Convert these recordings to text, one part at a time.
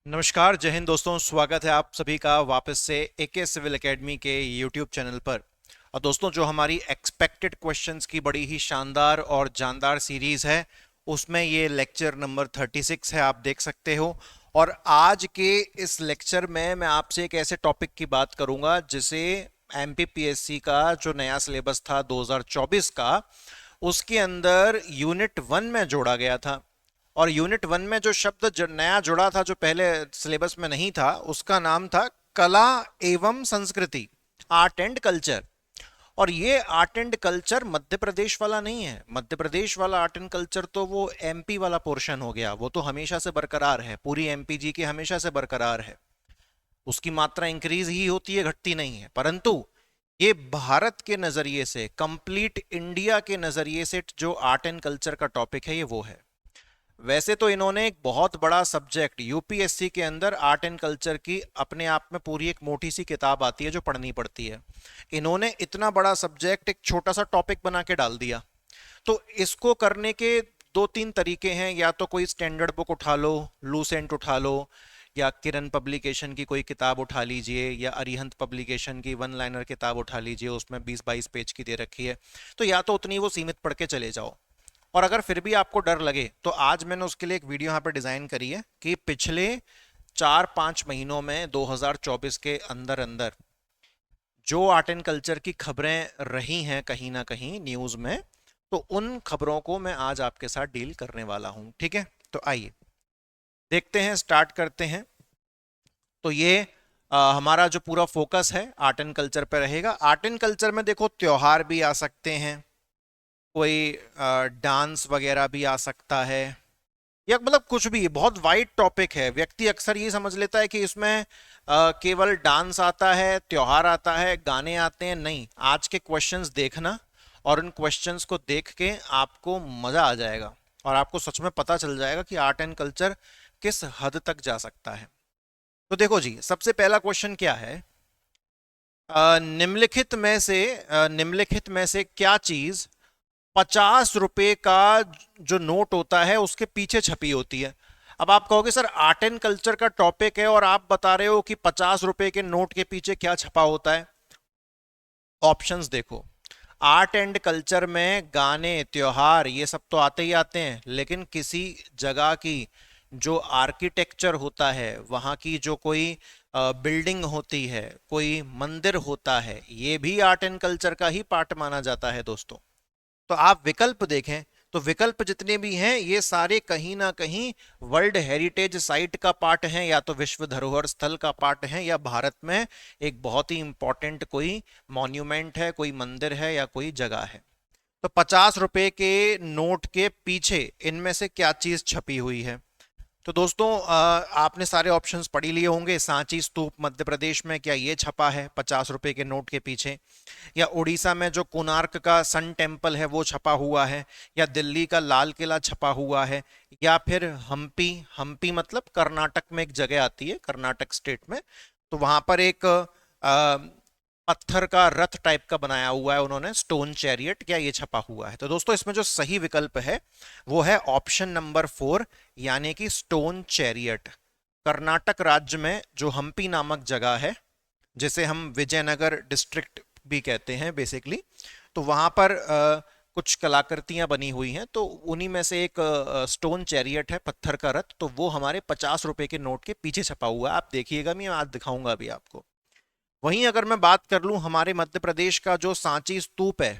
नमस्कार, जय हिंद दोस्तों। स्वागत है आप सभी का वापस से एके सिविल एकेडमी के यूट्यूब चैनल पर। और दोस्तों, जो हमारी एक्सपेक्टेड क्वेश्चंस की बड़ी ही शानदार और जानदार सीरीज है, उसमें ये लेक्चर नंबर 36 है, आप देख सकते हो। और आज के इस लेक्चर में मैं आपसे एक ऐसे टॉपिक की बात करूंगा जिसे एमपीपीएससी का जो नया सिलेबस था 2024 का, उसके अंदर यूनिट 1 में जोड़ा गया था। और यूनिट 1 में जो शब्द नया जुड़ा था, जो पहले सिलेबस में नहीं था, उसका नाम था कला एवं संस्कृति, आर्ट एंड कल्चर। और ये art and culture Madhya Pradesh वाला नहीं है। मध्य प्रदेश वाला आर्ट एंड कल्चर तो वो एमपी वाला पोर्शन हो गया, वो तो हमेशा से बरकरार है, पूरी एमपी जी की हमेशा से बरकरार है। उसकी मात्रा इंक्रीज ही होती है, घटती नहीं है। परंतु ये भारत के नजरिए से, कंप्लीट इंडिया के नजरिए से जो आर्ट एंड कल्चर का टॉपिक है, ये वो है। वैसे तो इन्होंने एक बहुत बड़ा सब्जेक्ट यूपीएससी के अंदर आर्ट एंड कल्चर की अपने आप में पूरी एक मोटी सी किताब आती है जो पढ़नी पड़ती है। इन्होंने इतना बड़ा सब्जेक्ट एक छोटा सा टॉपिक बना के डाल दिया। तो इसको करने के दो तीन तरीके हैं। या तो कोई स्टैंडर्ड बुक उठा लो, लूसेंट उठा लो, या किरण पब्लिकेशन की कोई किताब उठा लीजिए, या अरिहंत पब्लिकेशन की वन लाइनर किताब उठा लीजिए, उसमें 20-22 पेज की दे रखी है। तो या तो उतनी वो सीमित पढ़ के चले जाओ। और अगर फिर भी आपको डर लगे तो आज मैंने उसके लिए एक वीडियो यहाँ पे डिजाइन करी है कि पिछले 4-5 महीनों में 2024 के अंदर अंदर जो आर्ट एंड कल्चर की खबरें रही हैं कहीं ना कहीं न्यूज में, तो उन खबरों को मैं आज आपके साथ डील करने वाला हूं। ठीक है, तो आइए देखते हैं, स्टार्ट करते हैं। तो ये हमारा जो पूरा फोकस है आर्ट एंड कल्चर पे रहेगा। आर्ट एंड कल्चर में देखो, त्योहार भी आ सकते हैं, कोई डांस वगैरह भी आ सकता है, या मतलब कुछ भी। बहुत वाइड टॉपिक है। व्यक्ति अक्सर ये समझ लेता है कि इसमें केवल डांस आता है, त्योहार आता है, गाने आते हैं। नहीं, आज के क्वेश्चंस देखना, और उन क्वेश्चंस को देख के आपको मजा आ जाएगा और आपको सच में पता चल जाएगा कि आर्ट एंड कल्चर किस हद तक जा सकता है। तो देखो जी, सबसे पहला क्वेश्चन क्या है। निम्नलिखित में से क्या चीज 50 रुपए का जो नोट होता है उसके पीछे छपी होती है। अब आप कहोगे सर, आर्ट एंड कल्चर का टॉपिक है और आप बता रहे हो कि 50 रुपए के नोट के पीछे क्या छपा होता है। ऑप्शंस देखो। आर्ट एंड कल्चर में गाने, त्योहार, ये सब तो आते ही आते हैं, लेकिन किसी जगह की जो आर्किटेक्चर होता है, वहाँ की जो कोई बिल्डिंग होती है, कोई मंदिर होता है, ये भी आर्ट एंड कल्चर का ही पार्ट माना जाता है दोस्तों। तो आप विकल्प देखें तो विकल्प जितने भी हैं ये सारे कहीं ना कहीं वर्ल्ड हेरिटेज साइट का पार्ट हैं, या तो विश्व धरोहर स्थल का पार्ट हैं, या भारत में एक बहुत ही इंपॉर्टेंट कोई मॉन्यूमेंट है, कोई मंदिर है, या कोई जगह है। तो 50 रुपए के नोट के पीछे इनमें से क्या चीज छपी हुई है। तो दोस्तों, आपने सारे ऑप्शंस पढ़ ही लिए होंगे। सांची स्तूप मध्य प्रदेश में, क्या ये छपा है 50 रुपए के नोट के पीछे? या उड़ीसा में जो कोणार्क का सन टेम्पल है वो छपा हुआ है? या दिल्ली का लाल किला छपा हुआ है? या फिर हम्पी, हम्पी मतलब कर्नाटक में एक जगह आती है, कर्नाटक स्टेट में, तो वहां पर एक पत्थर का रथ टाइप का बनाया हुआ है उन्होंने, स्टोन चैरियट, क्या ये छपा हुआ है? तो दोस्तों, इसमें जो सही विकल्प है वो है ऑप्शन नंबर 4, यानी कि स्टोन चैरियट। कर्नाटक राज्य में जो हम्पी नामक जगह है, जिसे हम विजयनगर डिस्ट्रिक्ट भी कहते हैं बेसिकली, तो वहां पर कुछ कलाकृतियां बनी हुई हैं। तो उन्हीं में से एक स्टोन चैरियट है, पत्थर का रथ, तो वो हमारे 50 रुपए के नोट के पीछे छपा हुआ है। आप देखिएगा, मैं आज दिखाऊंगा अभी आपको। वहीं अगर मैं बात कर लूं हमारे मध्य प्रदेश का जो सांची स्तूप है,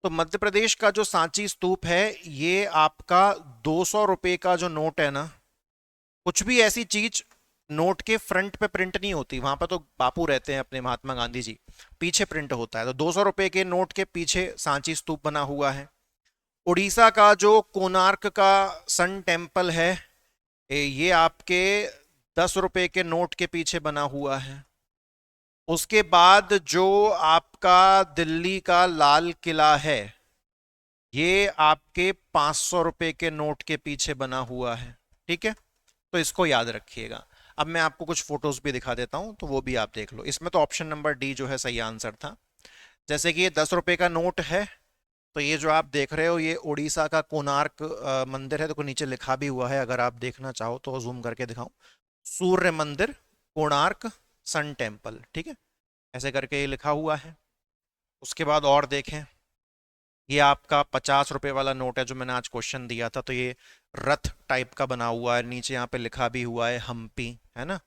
तो मध्य प्रदेश का जो सांची स्तूप है, ये आपका 200 रुपए का जो नोट है ना, कुछ भी ऐसी चीज नोट के फ्रंट पे प्रिंट नहीं होती। वहां पर तो बापू रहते हैं अपने, महात्मा गांधी जी, पीछे प्रिंट होता है। तो 200 रुपए के नोट के पीछे सांची स्तूप बना हुआ है। उड़ीसा का जो कोणार्क का सन टेम्पल है, ये आपके 10 रुपए के नोट के पीछे बना हुआ है। उसके बाद जो आपका दिल्ली का लाल किला है, ये आपके 500 रुपए के नोट के पीछे बना हुआ है। ठीक है, तो इसको याद रखिएगा। अब मैं आपको कुछ फोटोज भी दिखा देता हूं, तो वो भी आप देख लो। इसमें तो ऑप्शन नंबर डी जो है सही आंसर था। जैसे कि ये 10 रुपए का नोट है, तो ये जो आप देख रहे हो ये उड़ीसा का कोणार्क मंदिर है। देखो नीचे लिखा भी हुआ है, अगर आप देखना चाहो तो जूम करके दिखाऊं। सूर्य मंदिर, कोणार्क, सन टेम्पल, ठीक है, ऐसे करके ये लिखा हुआ है। उसके बाद और देखें, ये आपका 50 रुपए वाला नोट है जो मैंने आज क्वेश्चन दिया था, तो ये रथ टाइप का बना हुआ है, नीचे यहाँ पे लिखा भी हुआ है हम्पी, है ना।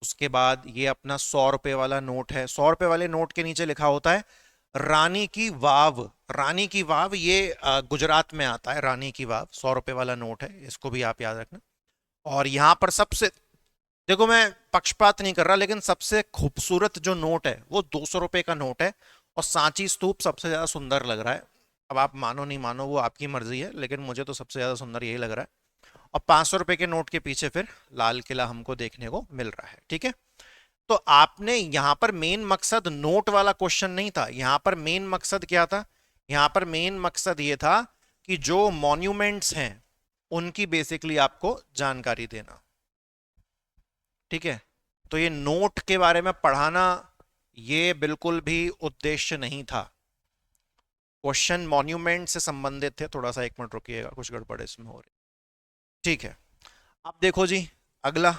उसके बाद ये अपना 100 रुपए वाला नोट है, 100 रुपए वाले नोट के नीचे लिखा होता है रानी की वाव। रानी की वाव ये गुजरात में आता है, रानी की वाव 100 रुपए वाला नोट है, इसको भी आप याद रखना। और यहाँ पर सबसे, देखो मैं पक्षपात नहीं कर रहा, लेकिन सबसे खूबसूरत जो नोट है वो 200 रुपए का नोट है, और सांची स्तूप सबसे ज्यादा सुंदर लग रहा है। अब आप मानो नहीं मानो वो आपकी मर्जी है, लेकिन मुझे तो सबसे ज्यादा सुंदर यही लग रहा है। और 500 रुपए के नोट के पीछे फिर लाल किला हमको देखने को मिल रहा है, ठीक है। तो आपने यहां पर मेन मकसद नोट वाला क्वेश्चन नहीं था, यहां पर मेन मकसद क्या था, यहां पर मेन मकसद ये था कि जो मॉन्यूमेंट्स हैं उनकी बेसिकली आपको जानकारी देना, ठीक है। तो ये नोट के बारे में पढ़ाना ये बिल्कुल भी उद्देश्य नहीं था। क्वेश्चन मॉन्यूमेंट से संबंधित थे। थोड़ा सा एक मिनट रुकिएगा, कुछ गड़बड़ इसमें हो रही, ठीक है। अब देखो जी, अगला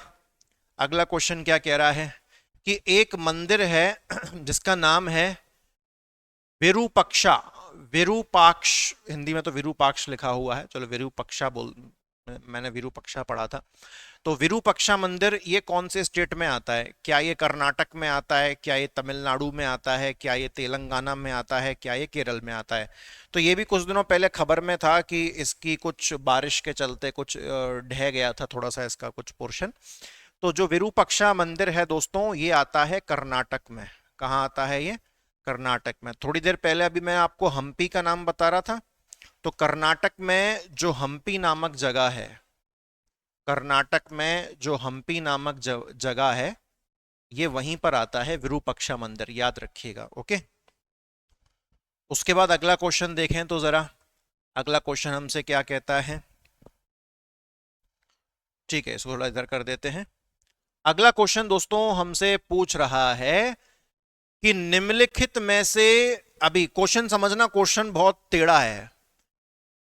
अगला क्वेश्चन क्या कह रहा है कि एक मंदिर है जिसका नाम है विरूपक्षा, विरूपाक्ष, हिंदी में तो विरूपाक्ष लिखा हुआ है, चलो विरूपक्षा बोल, मैंने विरूपक्षा पढ़ा था। तो विरूपक्षा मंदिर ये कौन से स्टेट में आता है? क्या ये कर्नाटक में आता है, क्या ये तमिलनाडु में आता है, क्या ये तेलंगाना में आता है, क्या ये केरल में आता है? तो ये भी कुछ दिनों पहले खबर में था कि इसकी कुछ बारिश के चलते कुछ ढह गया था थोड़ा सा इसका कुछ पोर्शन। तो जो विरूपक्षा मंदिर है दोस्तों, ये आता है कर्नाटक में। कहाँ आता है ये? कर्नाटक में। थोड़ी देर पहले अभी मैं आपको हम्पी का नाम बता रहा था, तो कर्नाटक में जो हम्पी नामक जगह है, कर्नाटक में जो हम्पी नामक जगह है, ये वहीं पर आता है विरूपक्षा मंदिर, याद रखिएगा, ओके। उसके बाद अगला क्वेश्चन देखें तो जरा, अगला क्वेश्चन हमसे क्या कहता है, ठीक है, इसको थोड़ा इधर कर देते हैं। अगला क्वेश्चन दोस्तों हमसे पूछ रहा है कि निम्नलिखित में से, अभी क्वेश्चन समझना, क्वेश्चन बहुत टेढ़ा है।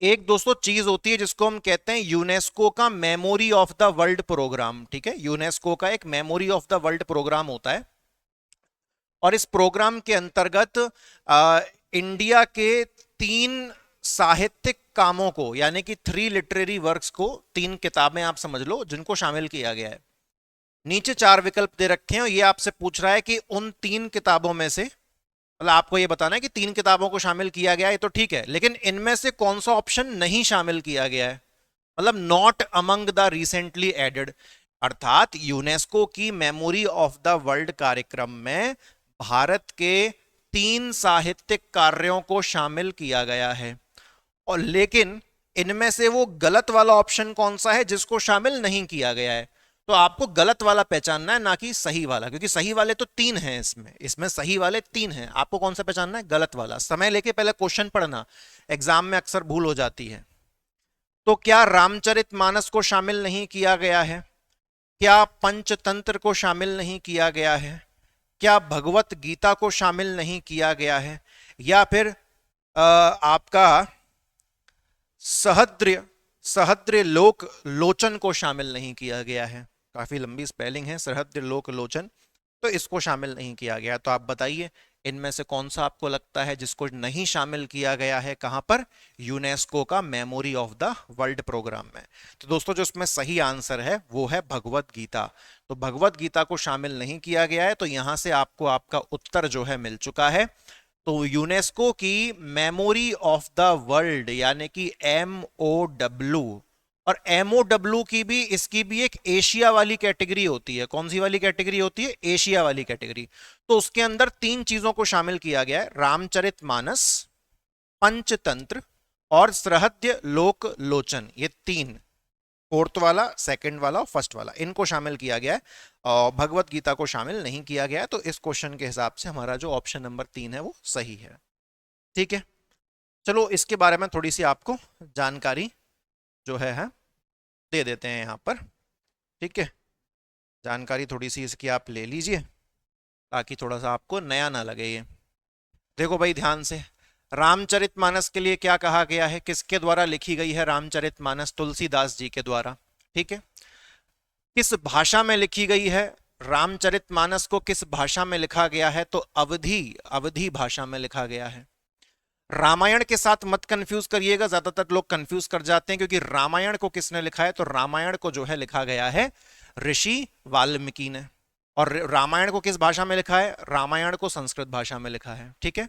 एक दोस्तों चीज होती है जिसको हम कहते हैं यूनेस्को का memory of the world program, ठीक है। यूनेस्को का एक memory of the world program होता है, और इस प्रोग्राम के अंतर्गत इंडिया के 3 साहित्यिक कामों को, यानी कि 3 लिटरेरी वर्क्स को, 3 किताबें आप समझ लो, जिनको शामिल किया गया है। नीचे 4 विकल्प दे रखे हैं, और ये आपसे पूछ रहा है कि उन 3 किताबों में से, मतलब आपको ये बताना है कि 3 किताबों को शामिल किया गया है, तो ठीक है, लेकिन इनमें से कौन सा ऑप्शन नहीं शामिल किया गया है, मतलब not among the recently added. अर्थात यूनेस्को की मेमोरी ऑफ द वर्ल्ड कार्यक्रम में भारत के 3 साहित्यिक कार्यों को शामिल किया गया है, और लेकिन इनमें से वो गलत वाला ऑप्शन कौन सा है जिसको शामिल नहीं किया गया है। तो आपको गलत वाला पहचानना है, ना कि सही वाला, क्योंकि सही वाले तो 3 हैं, इसमें इसमें सही वाले 3 हैं। आपको कौन सा पहचानना है? गलत वाला। समय लेके पहले क्वेश्चन पढ़ना, एग्जाम में अक्सर भूल हो जाती है। तो क्या रामचरितमानस को शामिल नहीं किया गया है? क्या पंचतंत्र को शामिल नहीं किया गया है? क्या भगवत गीता को शामिल नहीं किया गया है? या फिर आपका सहद्र सहद्र लोक लोचन को शामिल नहीं किया गया है? काफी लंबी स्पेलिंग है, सहद्र लोक लोचन, तो इसको शामिल नहीं किया गया। तो आप बताइए इनमें से कौन सा आपको लगता है जिसको नहीं शामिल किया गया है, कहां पर? यूनेस्को का memory of the world program में। तो दोस्तों जो इसमें सही आंसर है वो है भगवत गीता। तो भगवत गीता को शामिल नहीं किया गया है, तो यहां से आपको आपका उत्तर जो है मिल चुका है। तो यूनेस्को की मेमोरी ऑफ द वर्ल्ड, यानी कि MOW, और MOW की भी, इसकी भी एक एशिया वाली कैटेगरी होती है। कौन सी वाली कैटेगरी होती है? एशिया वाली कैटेगरी। तो उसके अंदर 3 चीजों को शामिल किया गया है, रामचरितमानस, पंचतंत्र और सहृदय लोक लोचन। ये 3, फोर्थ वाला, सेकंड वाला और फर्स्ट वाला, इनको शामिल किया गया है, और भगवत गीता को शामिल नहीं किया गया है। तो इस क्वेश्चन के हिसाब से हमारा जो ऑप्शन नंबर 3 है वो सही है, ठीक है। चलो इसके बारे में थोड़ी सी आपको जानकारी जो है दे देते हैं यहाँ पर, ठीक है। जानकारी थोड़ी सी इसकी आप ले लीजिए, ताकि थोड़ा सा आपको नया ना लगे ये। देखो भाई ध्यान से, रामचरितमानस के लिए क्या कहा गया है, किसके द्वारा लिखी गई है रामचरितमानस? तुलसीदास जी के द्वारा, ठीक है। किस भाषा में लिखी गई है? रामचरितमानस को किस भाषा में लिखा गया है? तो अवधी अवधी भाषा में लिखा गया है। रामायण के साथ मत कंफ्यूज करिएगा, ज्यादातर लोग कंफ्यूज कर जाते हैं, क्योंकि रामायण को किसने लिखा है? तो रामायण को जो है लिखा गया है ऋषि वाल्मीकि ने। और रामायण को किस भाषा में लिखा है? रामायण को संस्कृत भाषा में लिखा है। ठीक है।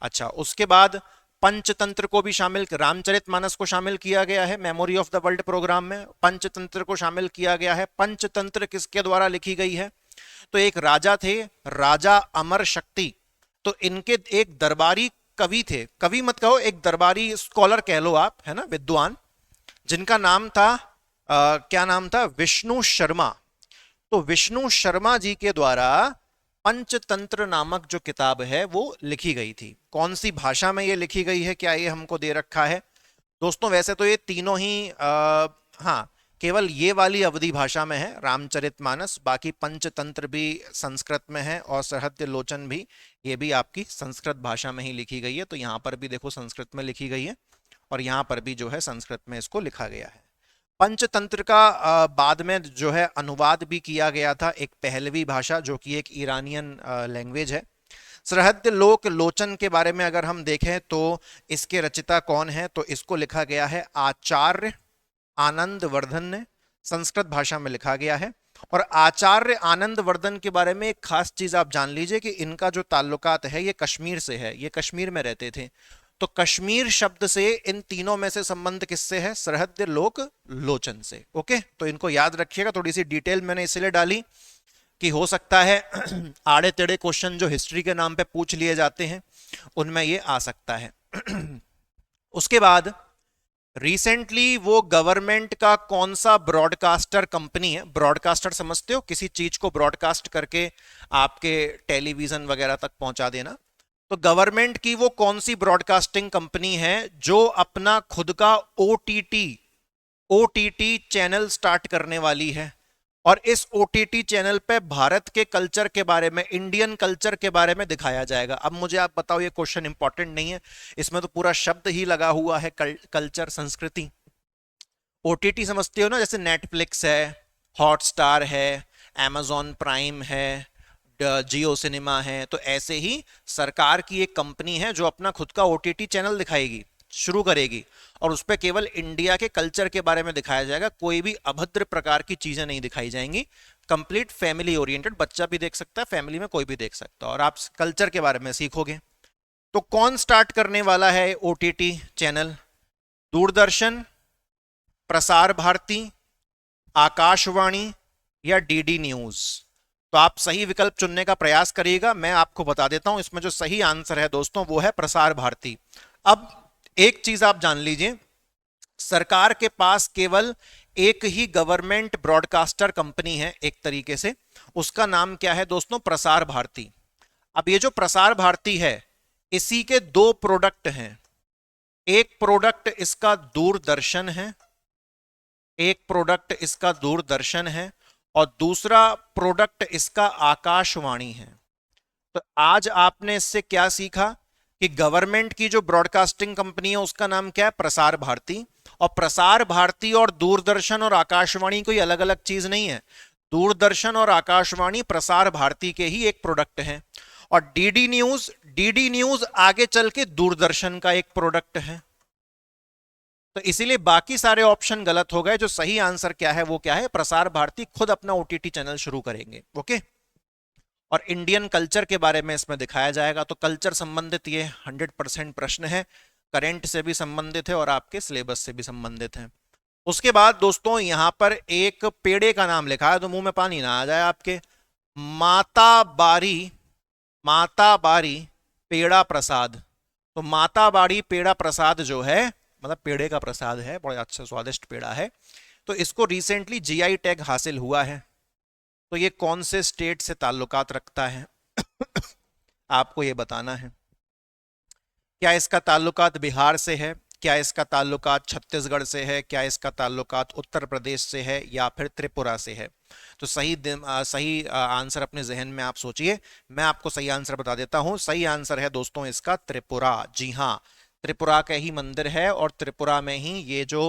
अच्छा, उसके बाद पंचतंत्र को भी शामिल, रामचरितमानस को शामिल किया गया है memory of the world program में, पंचतंत्र को शामिल किया गया है। पंचतंत्र किसके द्वारा लिखी गई है? तो एक राजा थे, राजा अमर शक्ति। तो इनके एक दरबारी कवि थे, कवि मत कहो, एक दरबारी स्कॉलर कह लो आप, है ना, विद्वान, जिनका नाम था क्या नाम था? विष्णु शर्मा। तो विष्णु शर्मा जी के द्वारा पंचतंत्र नामक जो किताब है वो लिखी गई थी। कौन सी भाषा में ये लिखी गई है, क्या ये हमको दे रखा है? दोस्तों वैसे तो ये तीनों ही हाँ, केवल ये वाली अवधी भाषा में है रामचरितमानस, बाकी पंचतंत्र भी संस्कृत में है और सरहद्य लोचन भी, ये भी आपकी संस्कृत भाषा में ही लिखी गई है। तो यहाँ पर भी देखो संस्कृत में लिखी गई है और यहाँ पर भी जो है संस्कृत में इसको लिखा गया है। पंचतंत्र का बाद में जो है अनुवाद भी किया गया था एक पहलवी भाषा, जो कि एक ईरानियन लैंग्वेज है। सरहद्य लोक लोचन के बारे में अगर हम देखें तो इसके रचिता कौन है? तो इसको लिखा गया है आचार्य आनंद वर्धन ने, संस्कृत भाषा में लिखा गया है। और आचार्य आनंद वर्धन के बारे में एक खास चीज आप जान लीजिए कि इनका जो ताल्लुकात है ये कश्मीर से है, ये कश्मीर में रहते थे। तो कश्मीर शब्द से इन तीनों में से संबंध किससे है? सरहद्य लोक लोचन से। ओके, तो इनको याद रखिएगा। थोड़ी सी डिटेल मैंने इसलिए डाली कि हो सकता है आड़े टेढ़े क्वेश्चन जो हिस्ट्री के नाम पे पूछ लिए जाते हैं उनमें ये आ सकता है। उसके बाद रिसेंटली वो गवर्नमेंट का कौन सा ब्रॉडकास्टर कंपनी है? ब्रॉडकास्टर समझते हो, किसी चीज को ब्रॉडकास्ट करके आपके टेलीविजन वगैरह तक पहुंचा देना। तो गवर्नमेंट की वो कौन सी ब्रॉडकास्टिंग कंपनी है जो अपना खुद का ओटीटी चैनल स्टार्ट करने वाली है? और इस ओटीटी चैनल पे भारत के कल्चर के बारे में, इंडियन कल्चर के बारे में दिखाया जाएगा। अब मुझे आप बताओ, ये क्वेश्चन इंपॉर्टेंट नहीं है, इसमें तो पूरा शब्द ही लगा हुआ है कल्चर, संस्कृति। ओटीटी समझते हो ना, जैसे नेटफ्लिक्स है, हॉटस्टार है, amazon प्राइम है, जियो सिनेमा है। तो ऐसे ही सरकार की एक कंपनी है जो अपना खुद का ओटीटी चैनल दिखाएगी, शुरू करेगी, और उस पर केवल इंडिया के कल्चर के बारे में दिखाया जाएगा, कोई भी अभद्र प्रकार की चीजें नहीं दिखाई जाएंगी। कंप्लीट फैमिली ओरिएंटेड, बच्चा भी देख सकता है, फैमिली में कोई भी देख सकता है, और आप कल्चर के बारे में सीखोगे। तो कौन स्टार्ट करने वाला है ओटीटी चैनल? दूरदर्शन, प्रसार भारती, आकाशवाणी या डीडी न्यूज? तो आप सही विकल्प चुनने का प्रयास करिएगा। मैं आपको बता देता हूं, इसमें जो सही आंसर है दोस्तों वो है प्रसार भारती। अब एक चीज आप जान लीजिए, सरकार के पास केवल एक ही गवर्नमेंट ब्रॉडकास्टर कंपनी है एक तरीके से, उसका नाम क्या है दोस्तों? प्रसार भारती। अब ये जो प्रसार भारती है इसी के दो प्रोडक्ट हैं। एक प्रोडक्ट इसका दूरदर्शन है, एक प्रोडक्ट इसका दूरदर्शन है और दूसरा प्रोडक्ट इसका आकाशवाणी है। तो आज आपने इससे क्या सीखा कि गवर्नमेंट की जो ब्रॉडकास्टिंग कंपनी है उसका नाम क्या है? प्रसार भारती। और प्रसार भारती और दूरदर्शन और आकाशवाणी कोई अलग अलग चीज नहीं है। दूरदर्शन और आकाशवाणी प्रसार भारती के ही एक प्रोडक्ट है। और डीडी न्यूज आगे चल के दूरदर्शन का एक प्रोडक्ट है। तो इसीलिए बाकी सारे ऑप्शन गलत हो गए। जो सही आंसर क्या है वो क्या है? प्रसार भारती खुद अपना ओटीटी चैनल शुरू करेंगे। ओके, और इंडियन कल्चर के बारे में इसमें दिखाया जाएगा। तो कल्चर संबंधित ये 100% प्रश्न है, करेंट से भी संबंधित है और आपके सिलेबस से भी संबंधित है। उसके बाद दोस्तों यहां पर एक पेड़े का नाम लिखा है, तो मुंह में पानी ना आ जाए आपके। माता बारी पेड़ा प्रसाद। तो माता बाड़ी पेड़ा प्रसाद जो है, मतलब पेड़े का प्रसाद है, बड़ा अच्छा स्वादिष्ट पेड़ा है। तो इसको रिसेंटली जीआई टैग हासिल हुआ है। तो ये कौन से स्टेट से ताल्लुकात रखता है? आपको ये बताना है। क्या इसका ताल्लुकात बिहार से है? क्या इसका ताल्लुकात छत्तीसगढ़ से है? क्या इसका ताल्लुकात उत्तर प्रदेश से है या फिर त्रिपुरा से है? तो सही आंसर अपने जहन में आप सोचिए। मैं आपको सही आंसर बता देता हूं। सही आंसर है दोस्तों इसका त्रिपुरा। जी हाँ, त्रिपुरा का ही मंदिर है और त्रिपुरा में ही ये जो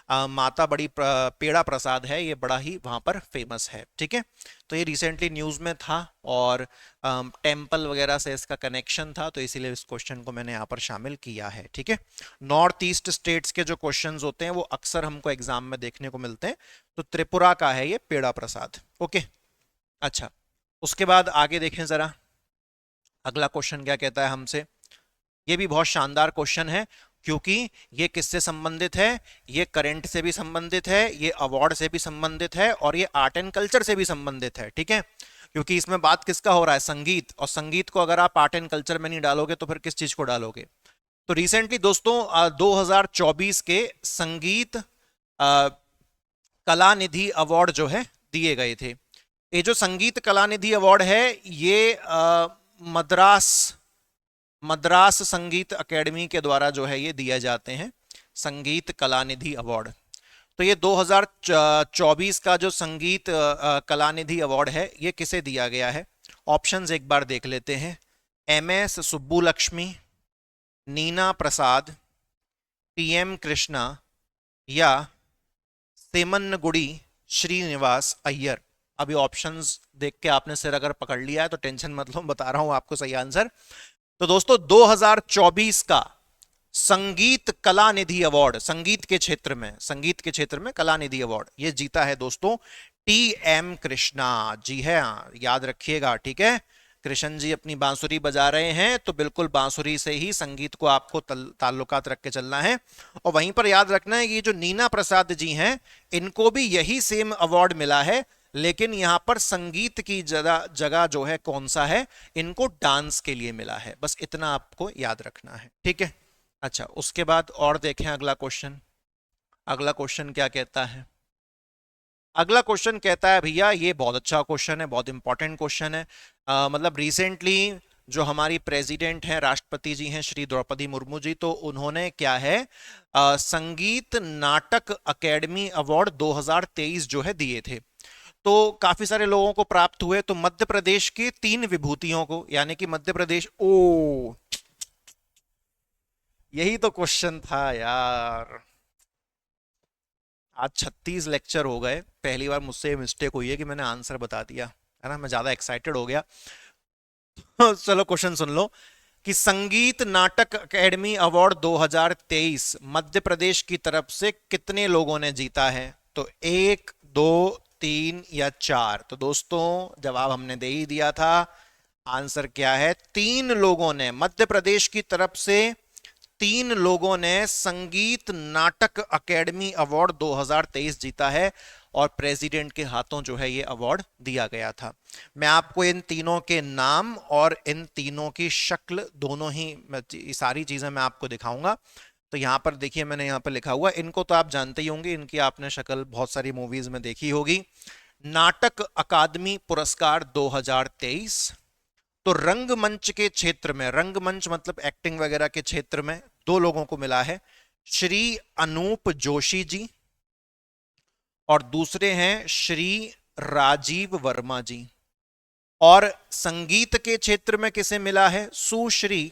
माता बड़ी पेड़ा प्रसाद है ये बड़ा ही वहां पर फेमस है। ठीक है, तो ये रिसेंटली न्यूज में था और टेम्पल वगैरह से इसका कनेक्शन था, तो इसीलिए इस क्वेश्चन को मैंने यहाँ पर शामिल किया है। ठीक है, नॉर्थ ईस्ट स्टेट्स के जो क्वेश्चंस होते हैं वो अक्सर हमको एग्जाम में देखने को मिलते हैं, तो त्रिपुरा का है ये पेड़ा प्रसाद। ओके, अच्छा, उसके बाद आगे देखें जरा, अगला क्वेश्चन क्या कहता है हमसे। ये भी बहुत शानदार क्वेश्चन है, क्योंकि ये किससे संबंधित है, ये करंट से भी संबंधित है, ये अवार्ड से भी संबंधित है और ये आर्ट एंड कल्चर से भी संबंधित है। ठीक है, क्योंकि इसमें बात किसका हो रहा है, संगीत, और संगीत को अगर आप आर्ट एंड कल्चर में नहीं डालोगे तो फिर किस चीज को डालोगे। तो रिसेंटली दोस्तों 2024 के संगीत कला निधि अवार्ड जो है दिए गए थे। ये जो संगीत कला निधि अवार्ड है ये मद्रास संगीत अकेडमी के द्वारा जो है ये दिए जाते हैं, संगीत कला निधि अवार्ड। तो ये 2024 का जो संगीत कला निधि अवार्ड है ये किसे दिया गया है। ऑप्शंस एक बार देख लेते हैं। MS सुब्बुलक्ष्मी, नीना प्रसाद, PM कृष्णा या सेमन्नगुडी श्रीनिवास अय्यर। अभी ऑप्शंस देख के आपने सिर अगर पकड़ लिया है तो टेंशन मत लो, बता रहा हूं आपको सही आंसर। तो दोस्तों 2024 का संगीत कला निधि अवार्ड, संगीत के क्षेत्र में कला निधि अवार्ड ये जीता है दोस्तों TM कृष्णा। जी है, याद रखिएगा। ठीक है, कृष्ण जी अपनी बांसुरी बजा रहे हैं, तो बिल्कुल बांसुरी से ही संगीत को आपको ताल्लुकात रख के चलना है। और वहीं पर याद रखना है कि ये जो नीना प्रसाद जी हैं इनको भी यही सेम अवार्ड मिला है, लेकिन यहां पर संगीत की जगह जो है कौन सा है, इनको डांस के लिए मिला है। बस इतना आपको याद रखना है। ठीक है, अच्छा, उसके बाद और देखें अगला क्वेश्चन। अगला क्वेश्चन क्या कहता है, अगला क्वेश्चन कहता है भैया, ये बहुत अच्छा क्वेश्चन है, बहुत इंपॉर्टेंट क्वेश्चन है। मतलब रिसेंटली जो हमारी प्रेसिडेंट हैं, राष्ट्रपति जी हैं श्री द्रौपदी मुर्मू जी, तो उन्होंने क्या है संगीत नाटक अकेडमी अवार्ड 2023 जो है दिए थे। तो काफी सारे लोगों को प्राप्त हुए, तो मध्य प्रदेश की 3 विभूतियों को, यानी कि मध्य प्रदेश, ओ यही तो क्वेश्चन था यार। आज 36 लेक्चर हो गए, पहली बार मुझसे मिस्टेक हुई है कि मैंने आंसर बता दिया, है ना, मैं ज्यादा एक्साइटेड हो गया। चलो क्वेश्चन सुन लो कि संगीत नाटक अकेडमी अवार्ड 2023 मध्य प्रदेश की तरफ से कितने लोगों ने जीता है। तो 1, 2, 3 या 4। तो दोस्तों जवाब हमने दे ही दिया था, आंसर क्या है, 3 लोगों ने, मध्य प्रदेश की तरफ से 3 लोगों ने संगीत नाटक अकेडमी अवार्ड 2023 जीता है और प्रेसिडेंट के हाथों जो है ये अवार्ड दिया गया था। मैं आपको इन तीनों के नाम और इन तीनों की शक्ल दोनों ही, सारी चीजें मैं आपको दिखाऊंगा। तो यहाँ पर देखिए, मैंने यहाँ पर लिखा हुआ, इनको तो आप जानते ही होंगे, इनकी आपने शक्ल बहुत सारी मूवीज में देखी होगी। नाटक अकादमी पुरस्कार 2023, तो रंगमंच के क्षेत्र में, रंगमंच मतलब एक्टिंग वगैरह के क्षेत्र में 2 लोगों को मिला है, श्री अनूप जोशी जी और दूसरे हैं श्री राजीव वर्मा जी। और संगीत के क्षेत्र में किसे मिला है, सुश्री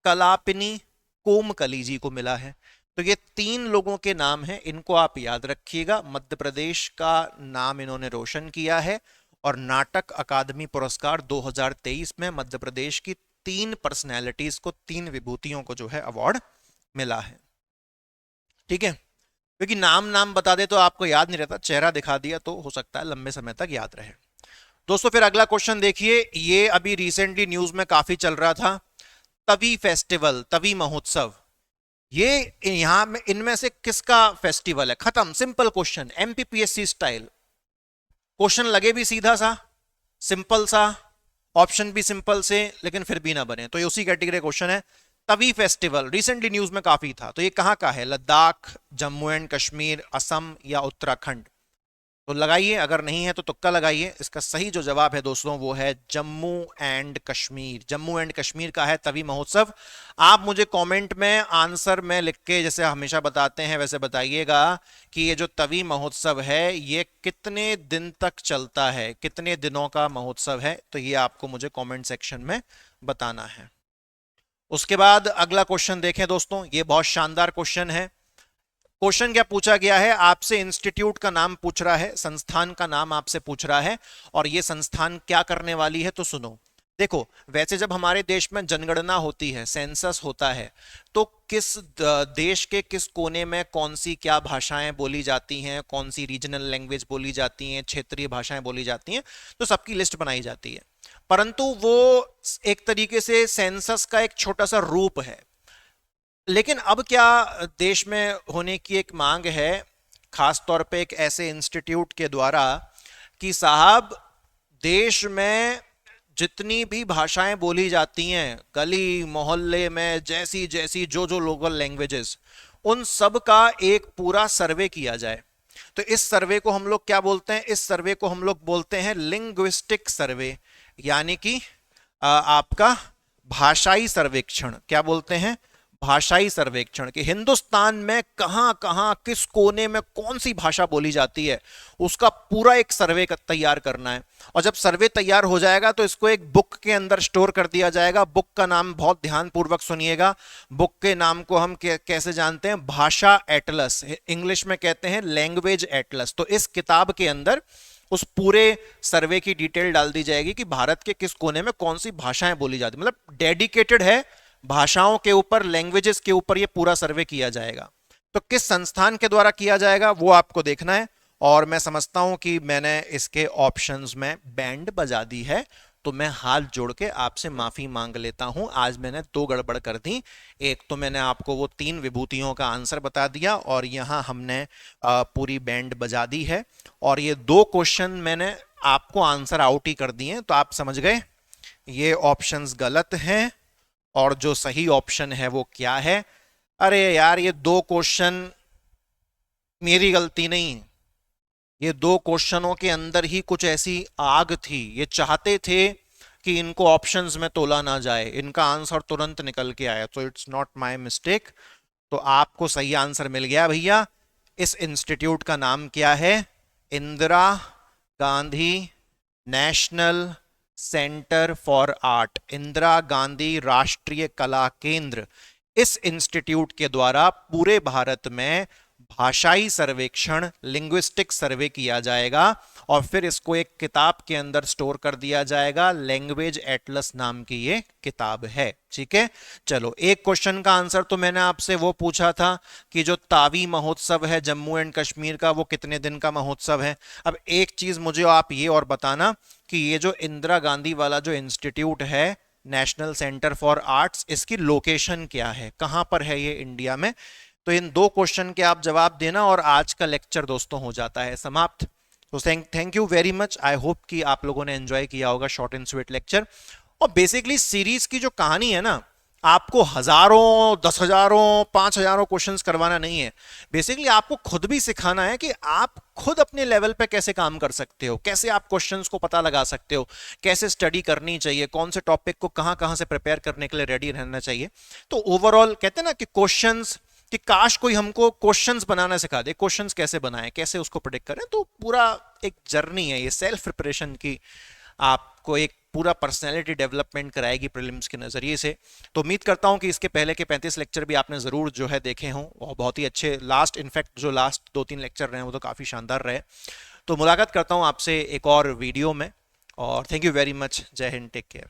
कलापिनी कोमकली जी को मिला है। तो ये 3 लोगों के नाम हैं, इनको आप याद रखिएगा। मध्य प्रदेश का नाम इन्होंने रोशन किया है और नाटक अकादमी पुरस्कार 2023 में मध्य प्रदेश की 3 पर्सनैलिटीज को, 3 विभूतियों को जो है अवार्ड मिला है। ठीक है, क्योंकि नाम बता दे तो आपको याद नहीं रहता, चेहरा दिखा दिया तो हो सकता है लंबे समय तक याद रहे। दोस्तों फिर अगला क्वेश्चन देखिए, ये अभी रिसेंटली न्यूज में काफी चल रहा था, तवी फेस्टिवल, तवी महोत्सव, ये यहां में इनमें से किसका फेस्टिवल है। खत्म, simple question, MPPSC style question, लगे भी सीधा सा, सिंपल सा, ऑप्शन भी सिंपल से, लेकिन फिर भी ना बने, तो ये उसी कैटेगरी क्वेश्चन है। तवी फेस्टिवल रिसेंटली न्यूज में काफी था, तो ये कहां का है, लद्दाख, जम्मू एंड कश्मीर, असम या उत्तराखंड। तो लगाइए, अगर नहीं है तो तुक्का लगाइए। इसका सही जो जवाब है दोस्तों वो है जम्मू एंड कश्मीर। जम्मू एंड कश्मीर का है तवी महोत्सव। आप मुझे कमेंट में आंसर में लिख के, जैसे हमेशा बताते हैं वैसे बताइएगा कि ये जो तवी महोत्सव है ये कितने दिन तक चलता है, कितने दिनों का महोत्सव है, तो ये आपको मुझे कमेंट सेक्शन में बताना है। उसके बाद अगला क्वेश्चन देखें दोस्तों, ये बहुत शानदार क्वेश्चन है। क्वेश्चन क्या पूछा गया है आपसे, इंस्टीट्यूट का नाम पूछ रहा है, संस्थान का नाम आपसे पूछ रहा है, और ये संस्थान क्या करने वाली है, तो सुनो। देखो, वैसे जब हमारे देश में जनगणना होती है, सेंसस होता है, तो किस देश के किस कोने में कौन सी क्या भाषाएं बोली जाती हैं, कौन सी रीजनल लैंग्वेज बोली जाती हैं, क्षेत्रीय भाषाएं बोली जाती हैं, तो सबकी लिस्ट बनाई जाती है। परंतु वो एक तरीके से सेंसस का एक छोटा सा रूप है। लेकिन अब क्या देश में होने की एक मांग है, खास तौर पे एक ऐसे इंस्टीट्यूट के द्वारा, कि साहब देश में जितनी भी भाषाएं बोली जाती हैं गली मोहल्ले में, जैसी जैसी जो जो लोकल लैंग्वेजेस, उन सब का एक पूरा सर्वे किया जाए। तो इस सर्वे को हम लोग क्या बोलते हैं, इस सर्वे को हम लोग बोलते हैं लिंग्विस्टिक सर्वे, यानी कि आपका भाषाई सर्वेक्षण। क्या बोलते हैं, भाषाई सर्वेक्षण। कि हिंदुस्तान में कहां कहां किस कोने में कौन सी भाषा बोली जाती है, उसका पूरा एक सर्वे तैयार करना है। और जब सर्वे तैयार हो जाएगा तो इसको एक बुक के अंदर स्टोर कर दिया जाएगा। बुक का नाम बहुत ध्यानपूर्वक सुनिएगा, बुक के नाम को हम कैसे जानते हैं, भाषा एटलस, इंग्लिश में कहते हैं लैंग्वेज एटलस। तो इस किताब के अंदर उस पूरे सर्वे की डिटेल डाल दी जाएगी कि भारत के किस कोने में कौन सी भाषाएं बोली जाती, मतलब डेडिकेटेड है भाषाओं के ऊपर, लैंग्वेजेस के ऊपर ये पूरा सर्वे किया जाएगा। तो किस संस्थान के द्वारा किया जाएगा वो आपको देखना है। और मैं समझता हूं कि मैंने इसके ऑप्शंस में बैंड बजा दी है, तो मैं हाथ जोड़ के आपसे माफी मांग लेता हूं। आज मैंने दो गड़बड़ कर दी। एक तो मैंने आपको वो 3 विभूतियों का आंसर बता दिया, और यहां हमने पूरी बैंड बजा दी है। और ये 2 क्वेश्चन मैंने आपको आंसर आउट ही कर दिए, तो आप समझ गए ये ऑप्शंस गलत हैं, और जो सही ऑप्शन है वो क्या है। अरे यार, ये 2 क्वेश्चन मेरी गलती नहीं, ये 2 क्वेश्चनों के अंदर ही कुछ ऐसी आग थी, ये चाहते थे कि इनको ऑप्शंस में तोला ना जाए, इनका आंसर तुरंत निकल के आया। तो इट्स नॉट माय मिस्टेक। तो आपको सही आंसर मिल गया भैया। इस इंस्टीट्यूट का नाम क्या है, Indira Gandhi national centre for art, Indira Gandhi राष्ट्रीय कला केंद्र। इस इंस्टीट्यूट के द्वारा पूरे भारत में भाषाई सर्वेक्षण, लिंग्विस्टिक सर्वे किया जाएगा, और फिर इसको एक किताब के अंदर स्टोर कर दिया जाएगा। लैंग्वेज एटलस नाम की ये किताब है। ठीक है, चलो एक क्वेश्चन का आंसर तो मैंने आपसे वो पूछा था कि जो तावी महोत्सव है जम्मू एंड कश्मीर का, वो कितने दिन का महोत्सव है। अब एक चीज मुझे आप ये और बताना कि ये जो इंदिरा गांधी वाला जो इंस्टीट्यूट है, नेशनल सेंटर फॉर आर्ट्स, इसकी लोकेशन क्या है, कहां पर है ये इंडिया में। तो इन 2 क्वेश्चन के आप जवाब देना, और आज का लेक्चर दोस्तों हो जाता है समाप्त। तो thank you very much. I hope कि आप लोगों ने एंजॉय किया होगा शॉर्ट एंड स्वीट लेक्चर। और बेसिकली सीरीज की जो कहानी है ना, आपको हजारों, 10,000, 5,000 क्वेश्चंस करवाना नहीं है। बेसिकली आपको खुद भी सिखाना है कि आप खुद अपने लेवल पे कैसे काम कर सकते हो, कैसे आप क्वेश्चंस को पता लगा सकते हो, कैसे स्टडी करनी चाहिए, कौन से टॉपिक को कहां कहां से प्रिपेयर करने के लिए रेडी रहना चाहिए। तो ओवरऑल कहते हैं ना कि क्वेश्चंस, कि काश कोई हमको क्वेश्चंस बनाना सिखा दे, क्वेश्चंस कैसे बनाएं, कैसे उसको प्रेडिक्ट करें। तो पूरा एक जर्नी है ये, सेल्फ प्रिपरेशन की आपको एक पूरा पर्सनैलिटी डेवलपमेंट कराएगी प्रीलिम्स के नज़रिए से। तो उम्मीद करता हूं कि इसके पहले के 35 लेक्चर भी आपने ज़रूर जो है देखे हों, और बहुत ही अच्छे। लास्ट इनफैक्ट जो लास्ट 2-3 लेक्चर रहे वो तो काफ़ी शानदार रहे। तो मुलाकात करता हूं आपसे एक और वीडियो में, और थैंक यू वेरी मच। जय हिंद, टेक केयर।